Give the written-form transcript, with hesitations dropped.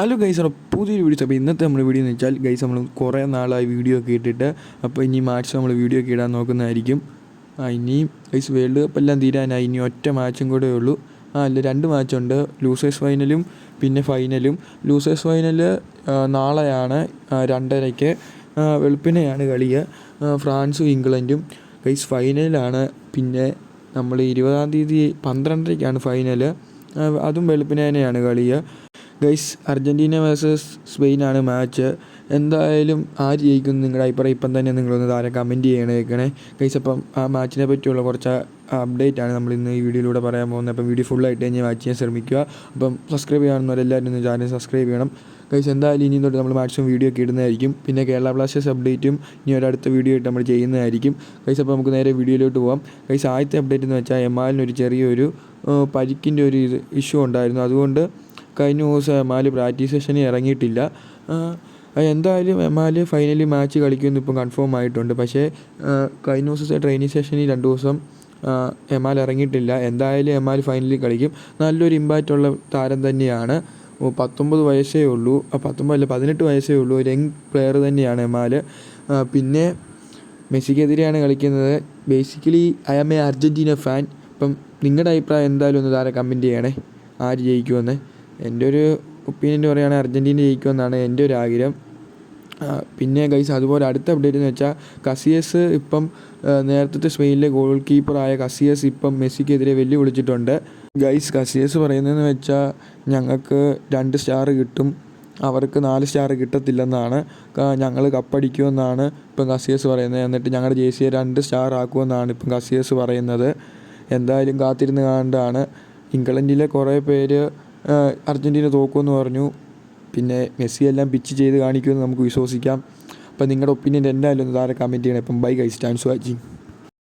Hello guys, പുതിയൊരു videos. അപ്പോൾ ഇന്നത്തെ നമ്മൾ വീഡിയോ എന്ന് വെച്ചാൽ ഗൈസ്, നമ്മൾ കുറേ നാളായി വീഡിയോ ഒക്കെ ഇട്ടിട്ട്. അപ്പോൾ ഇനി മാച്ച് നമ്മൾ വീഡിയോ ഒക്കെ ഇടാൻ നോക്കുന്നതായിരിക്കും. ഇനിയും ഗൈസ് വേൾഡ് കപ്പ് എല്ലാം തീരാനായി. ഇനി ഒറ്റ മാച്ചും കൂടെ ഉള്ളൂ. അല്ല, 2 മാച്ചുണ്ട്. ലൂസേഴ്സ് ഫൈനലും പിന്നെ ഫൈനലും. ലൂസേഴ്സ് ഫൈനൽ നാളെയാണ് 2:30 വെളുപ്പിനെയാണ് കളിയ, ഫ്രാൻസും ഇംഗ്ലണ്ടും. ഗൈസ് ഫൈനലാണ് പിന്നെ നമ്മൾ 20-ാം തീയതി 12:30 ഫൈനൽ. അതും വെളുപ്പിനെ തന്നെയാണ് കളിയ. ഗൈസ്, അർജൻറ്റീന വേഴ്സസ് സ്പെയിനാണ് മാച്ച്. എന്തായാലും ആര് ജയിക്കും നിങ്ങളുടെ അഭിപ്രായം ഇപ്പം തന്നെ നിങ്ങളൊന്ന് താഴെ കമൻറ്റ് ചെയ്യണേക്കണേ ഗൈസ്. അപ്പം ആ മാച്ചിനെ പറ്റിയുള്ള കുറച്ച് അപ്ഡേറ്റാണ് നമ്മൾ ഇന്ന് ഈ വീഡിയോയിലൂടെ പറയാൻ പോകുന്നത്. അപ്പം വീഡിയോ ഫുള്ളായിട്ട് തന്നെ വാച്ച് ചെയ്യാൻ ശ്രമിക്കുക. അപ്പം സബ്സ്ക്രൈബ് ചെയ്യാവുന്നവരെല്ലാവരും ഒന്ന് ചാനൽ സബ്സ്ക്രൈബ് ചെയ്യണം ഗൈസ്. എന്തായാലും ഇനി തൊട്ട് നമ്മൾ മാക്സിമം വീഡിയോ ഒക്കെ ഇടുന്നതായിരിക്കും. പിന്നെ കേരള ബ്ലാസ്റ്റേഴ്സ് അപ്ഡേറ്റും ഇനി ഒരടുത്ത വീഡിയോ ആയിട്ട് നമ്മൾ ചെയ്യുന്നതായിരിക്കും ഗൈസ്. അപ്പോൾ നമുക്ക് നേരെ വീഡിയോയിലോട്ട് പോകാം ഗൈസ്. ആദ്യത്തെ അപ്ഡേറ്റ് എന്ന് വെച്ചാൽ എമാലിനൊരു ചെറിയൊരു പരിക്കിൻ്റെ ഒരു ഇഷ്യൂ ഉണ്ടായിരുന്നു. അതുകൊണ്ട് കഴിഞ്ഞ ദിവസം എമാൽ പ്രാക്ടീസ് സെഷനിൽ ഇറങ്ങിയിട്ടില്ല. എന്തായാലും എമാൽ ഫൈനലി മാച്ച് കളിക്കുമെന്ന് ഇപ്പം കൺഫേം ആയിട്ടുണ്ട്. പക്ഷേ കഴിഞ്ഞ ദിവസത്തെ ട്രെയിനിങ് സെഷനിൽ 2 ദിവസം എമാൽ ഇറങ്ങിയിട്ടില്ല. എന്തായാലും എമാൽ ഫൈനലിൽ കളിക്കും. നല്ലൊരു ഇമ്പാക്റ്റുള്ള താരം തന്നെയാണ്. 19 വയസ്സേ ഉള്ളൂ. 18 വയസ്സേ ഉള്ളൂ. ഒരു യങ് പ്ലെയർ തന്നെയാണ് എമാൽ. പിന്നെ മെസ്സിക്കെതിരെയാണ് കളിക്കുന്നത്. Basically I am a Argentina fan. അപ്പം നിങ്ങളുടെ അഭിപ്രായം എന്തായാലും ഒന്ന് താഴെ കമൻറ്റ് ചെയ്യണേ, ആര് ജയിക്കുമെന്ന്. എൻ്റെ ഒരു ഒപ്പീനിയൻ പറയുകയാണെങ്കിൽ അർജൻറ്റീന ജയിക്കുമെന്നാണ് എൻ്റെ ഒരു ആഗ്രഹം. പിന്നെ ഗൈസ്, അതുപോലെ അടുത്ത അപ്ഡേറ്റ് എന്ന് വെച്ചാൽ കസിയസ് ഇപ്പം നേരത്തെ സ്പെയിനിലെ ഗോൾ കീപ്പറായ കസിയസ് ഇപ്പം മെസ്സിക്കെതിരെ വെല്ലുവിളിച്ചിട്ടുണ്ട് ഗൈസ്. കസിയസ് പറയുന്നതെന്ന് വെച്ചാൽ ഞങ്ങൾക്ക് 2 സ്റ്റാർ കിട്ടും, അവർക്ക് 4 സ്റ്റാർ കിട്ടത്തില്ലെന്നാണ്. ഞങ്ങൾ കപ്പടിക്കുമെന്നാണ് ഇപ്പം കസിയസ് പറയുന്നത്. എന്നിട്ട് ഞങ്ങളുടെ ജേഴ്സിയെ 2 സ്റ്റാർ ആക്കുമെന്നാണ് ഇപ്പം കസിയസ് പറയുന്നത്. എന്തായാലും കാത്തിരുന്ന് കാണേണ്ടതാണ്. ഇംഗ്ലണ്ടിലെ കുറേ പേര് അർജൻറ്റീന തോക്കുമെന്ന് പറഞ്ഞു. പിന്നെ മെസ്സി എല്ലാം പിച്ച് ചെയ്ത് കാണിക്കുമെന്ന് നമുക്ക് വിശ്വസിക്കാം. അപ്പം നിങ്ങളുടെ ഒപ്പീനിയൻ എന്തായാലും ഒന്ന് താഴെ കമൻറ്റ് ചെയ്യണം. ഇപ്പം bye guys, thanks for watching.